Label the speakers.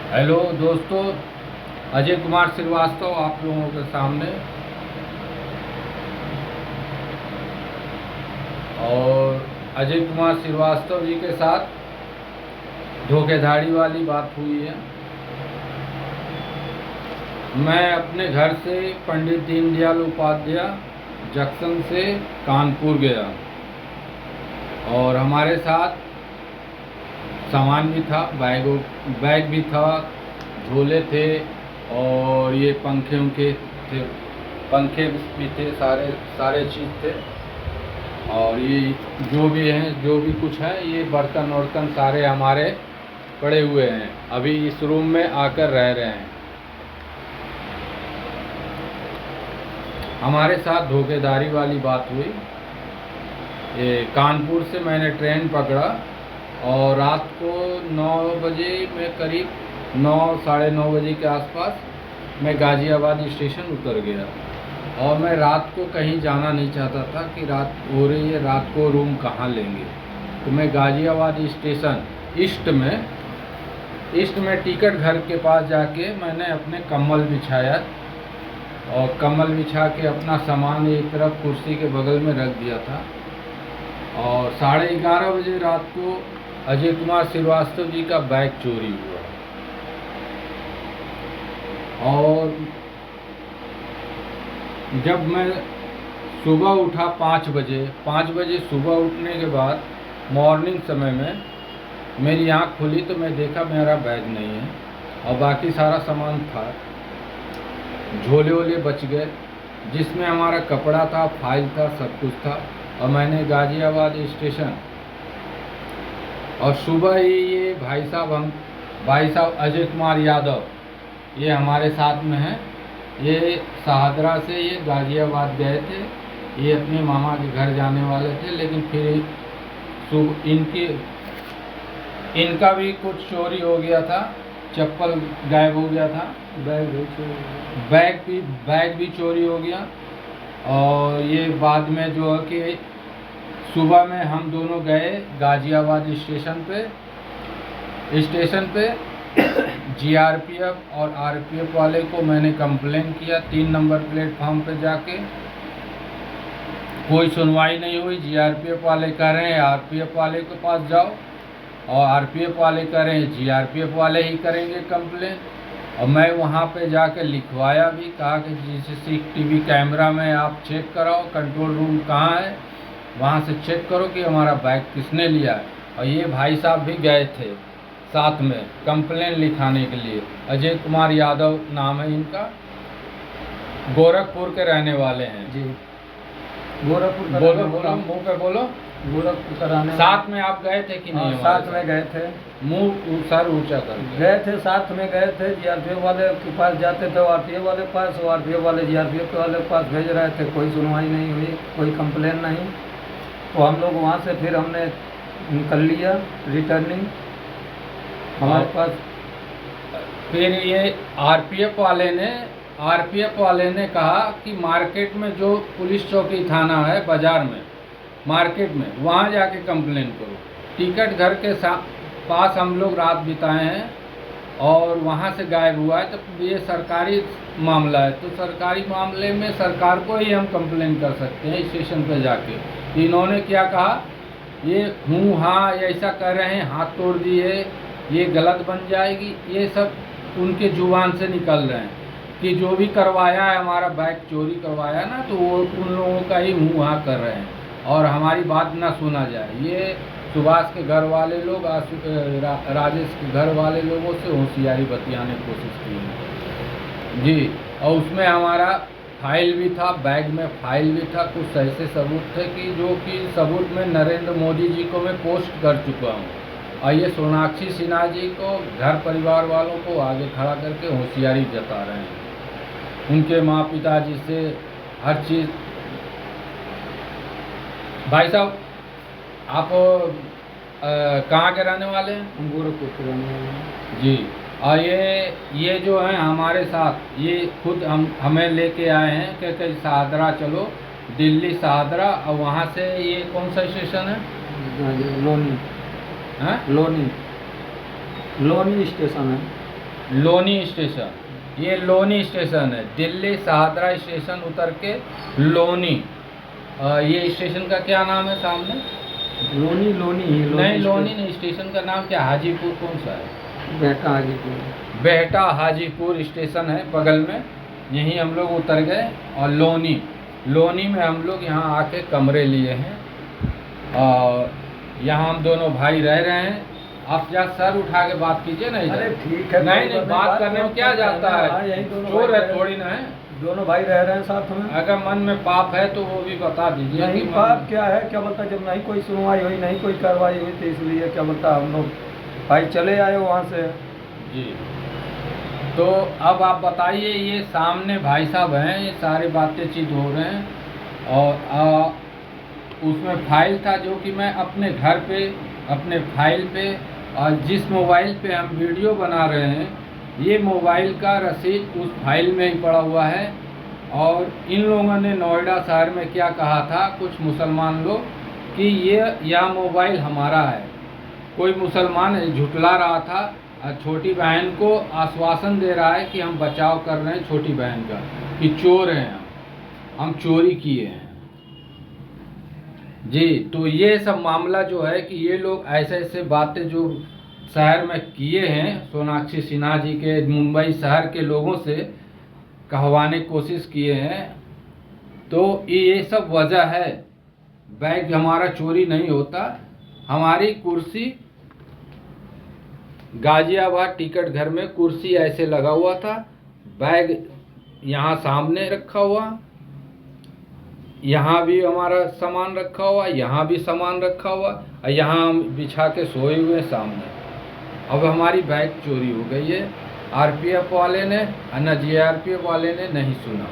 Speaker 1: Hello दोस्तों, अजय कुमार श्रीवास्तव आप लोगों के सामने। और अजय कुमार श्रीवास्तव जी के साथ धोखेधड़ी वाली बात हुई है। मैं अपने घर से पंडित दीनदयाल उपाध्याय जंक्शन से कानपुर गया और हमारे साथ सामान भी था, बैग भी था, झोले थे और ये पंखे भी थे, सारे चीज़ थे। और ये जो भी कुछ है, ये बर्तन वर्तन सारे हमारे पड़े हुए हैं, अभी इस रूम में आकर रह रहे हैं। हमारे साथ धोखेधड़ी वाली बात हुई। ये कानपुर से मैंने ट्रेन पकड़ा और रात को 9 बजे में करीब 9 साढ़े 9 बजे के आसपास मैं गाज़ियाबाद स्टेशन उतर गया। और मैं रात को कहीं जाना नहीं चाहता था कि रात हो रही है, रात को रूम कहाँ लेंगे। तो मैं गाज़ियाबाद स्टेशन ईस्ट में टिकट घर के पास जाके मैंने अपने कंबल बिछाया और कंबल बिछा के अपना सामान एक तरफ कुर्सी के बगल में रख दिया था। और 11:30 बजे रात को अजय कुमार श्रीवास्तव जी का बैग चोरी हुआ। और जब मैं सुबह उठा 5 बजे सुबह उठने के बाद मॉर्निंग समय में मेरी आँख खुली तो मैं देखा मेरा बैग नहीं है और बाकी सारा सामान था। झोले वोले बच गए जिसमें हमारा कपड़ा था, फाइल था, सब कुछ था। और मैंने गाज़ियाबाद स्टेशन और सुबह ही ये भाई साहब अजय कुमार यादव, ये हमारे साथ में हैं। ये शाहदरा से ये गाज़ियाबाद गए थे, ये अपने मामा के घर जाने वाले थे। लेकिन फिर इनका भी कुछ चोरी हो गया था, चप्पल गायब हो गया था, बैग भी चोरी हो गया। और ये बाद में जो है कि सुबह में हम दोनों गए गाज़ियाबाद स्टेशन पे जीआरपीएफ और आरपीएफ वाले को मैंने कंप्लेन किया 3 नंबर प्लेटफॉर्म पे जाके। कोई सुनवाई नहीं हुई। जीआरपीएफ वाले कह रहे हैं आरपीएफ वाले के पास जाओ और आरपीएफ वाले कह रहे हैं जीआरपीएफ वाले ही करेंगे कंप्लेन। और मैं वहाँ पे जाके लिखवाया भी, कहा कि CCTV कैमरा में आप चेक कराओ, कंट्रोल रूम कहाँ है, वहाँ से चेक करो कि हमारा बैग किसने लिया है। और ये भाई साहब भी गए थे साथ में कंप्लेन लिखाने के लिए। अजय कुमार यादव नाम है इनका, गोरखपुर के रहने वाले हैं जी।
Speaker 2: गोरखपुर
Speaker 1: बोलो मुँह पे बोलो।
Speaker 2: गोरखपुर कराने
Speaker 1: साथ में आप गए थे कि नहीं?
Speaker 2: साथ में गए थे।
Speaker 1: मुँह सर ऊंचा कर
Speaker 2: गए थे, साथ में गए थे। जीआरपीएफ वाले के पास जाते थे, आरपीएफ वाले पास, और आरपीएफ वाले जीआरपीएफ वाले के पास भेज रहे थे। कोई सुनवाई नहीं हुई, कोई कंप्लेन नहीं। तो हम लोग वहाँ से फिर हमने निकल लिया रिटर्निंग हमारे पास।
Speaker 1: फिर ये आरपीएफ वाले ने कहा कि मार्केट में जो पुलिस चौकी थाना है बाजार में, मार्केट में, वहाँ जाके कंप्लेन करो। टिकट घर के पास हम लोग रात बिताए हैं और वहाँ से गायब हुआ है। तो ये सरकारी मामला है, तो सरकारी मामले में सरकार को ही हम कंप्लेन कर सकते हैं स्टेशन पर जाके। इन्होंने क्या कहा, ये हाँ ऐसा कर रहे हैं, हाथ तोड़ दिए, ये गलत बन जाएगी, ये सब उनके जुबान से निकल रहे हैं कि जो भी करवाया है, हमारा बैग चोरी करवाया ना, तो वो उन लोगों का ही हाँ कर रहे हैं और हमारी बात ना सुना जाए। ये सुभाष के घर वाले लोग राजेश के घर वाले लोगों से होशियारी बतियाने की कोशिश की है जी। और उसमें हमारा फाइल भी था, बैग में फाइल भी था, कुछ ऐसे सबूत थे कि जो कि सबूत में नरेंद्र मोदी जी को मैं पोस्ट कर चुका हूँ। और ये सोनाक्षी सिन्हा जी को, घर परिवार वालों को आगे खड़ा करके होशियारी जता रहे हैं। उनके माँ पिता जी से हर चीज़। भाई साहब आप कहाँ के रहने वाले हैं?
Speaker 2: गोरखपुर के रहने वाले हैं
Speaker 1: जी। और ये जो हैं हमारे साथ, ये खुद हमें लेके आए हैं कि शाहदरा चलो, दिल्ली शाहदरा। और वहाँ से ये कौन सा स्टेशन है?
Speaker 2: लोनी।
Speaker 1: हैं?
Speaker 2: लोनी स्टेशन है।
Speaker 1: लोनी स्टेशन, ये लोनी स्टेशन है, दिल्ली शाहदरा स्टेशन उतर के लोनी। ये स्टेशन का क्या नाम है सामने?
Speaker 2: लोनी
Speaker 1: नहीं, लोनी नहीं, स्टेशन का नाम क्या? हाजीपुर कौन सा है?
Speaker 2: बेहटा हाजीपुर।
Speaker 1: बेहटा हाजीपुर स्टेशन है बगल में, यहीं हम लोग उतर गए। और लोनी में हम लोग यहाँ आके कमरे लिए हैं और यहाँ हम दोनों भाई रह रहे हैं। आप जा सर उठा के बात कीजिए ना इधर।
Speaker 2: अरे ठीक है,
Speaker 1: नहीं, बात करने में क्या जाता है, चोर है थोड़ी ना है।
Speaker 2: दोनों भाई रह रहे हैं साथ में।
Speaker 1: अगर मन में पाप है तो वो भी बता दीजिए।
Speaker 2: नहीं,
Speaker 1: कि
Speaker 2: पाप क्या है, क्या बोलता, जब नहीं कोई सुनवाई हुई, नहीं कोई कार्रवाई हुई, तो इसलिए क्या बोलता हम लोग भाई चले आए वहाँ से।
Speaker 1: जी, तो अब आप बताइए, ये सामने भाई साहब हैं, ये सारी बातचीत हो रहे हैं और उसमें फाइल था जो कि मैं अपने घर पे अपने फाइल पे और जिस मोबाइल पे हम वीडियो बना रहे हैं, ये मोबाइल का रसीद उस फाइल में ही पड़ा हुआ है। और इन लोगों ने नोएडा शहर में क्या कहा था, कुछ मुसलमान लोग, कि यह मोबाइल हमारा है। कोई मुसलमान झुठला रहा था और छोटी बहन को आश्वासन दे रहा है कि हम बचाव कर रहे हैं छोटी बहन का, कि चोर हैं हम चोरी किए हैं। जी, तो ये सब मामला जो है कि ये लोग ऐसे ऐसे बातें जो शहर में किए हैं, सोनाक्षी सिन्हा जी के मुंबई शहर के लोगों से कहवाने की कोशिश किए हैं। तो ये सब वजह है। बैग हमारा चोरी नहीं होता। हमारी कुर्सी गाजियाबाद टिकट घर में कुर्सी ऐसे लगा हुआ था, बैग यहाँ सामने रखा हुआ, यहाँ भी हमारा सामान रखा हुआ, यहाँ भी सामान रखा हुआ और यहाँ हम बिछा के सोए हुए सामने। अब हमारी बैग चोरी हो गई है। आरपीएफ वाले ने, ना जीआरपीएफ वाले ने नहीं सुना।